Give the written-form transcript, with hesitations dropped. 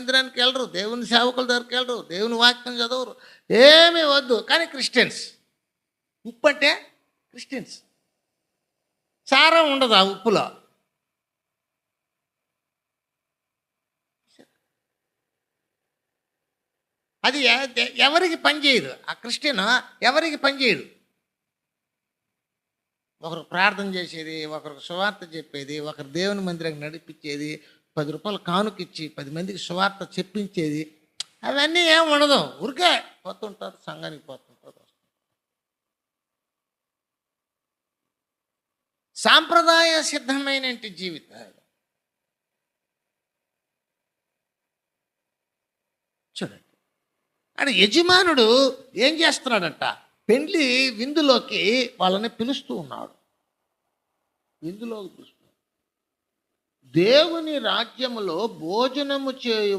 మందిరానికి వెళ్ళరు, దేవుని సేవకుల దగ్గరికి వెళ్ళరు, దేవుని వాక్యం చదవరు, ఏమీ వద్దు. కానీ క్రిస్టియన్స్. ఉప్పు అంటే క్రిస్టియన్స్. సారం ఉండదు ఆ ఉప్పులో. అది ఎవరికి పనిచేయదు. ఆ క్రిస్టియన్ ఎవరికి పనిచేయడు. ఒకరు ప్రార్థన చేసేది, ఒకరికి సువార్త చెప్పేది, ఒకరు దేవుని మందిరానికి నడిపించేది, 10 రూపాయలు కానుకిచ్చి 10 మందికి సువార్త చెప్పించేది, అవన్నీ ఏం ఉండదు. ఊరికే పోతుంటారు, సంఘానికి పోతుంటారు. సాంప్రదాయ సిద్ధమైన జీవితాలు. చూడండి, అంటే యజమానుడు ఏం చేస్తున్నాడంట, పెండ్లి విందులోకి వాళ్ళని పిలుస్తూ ఉన్నాడు. విందులోకి పిలుస్తున్నాడు. దేవుని రాజ్యములో భోజనము చేయు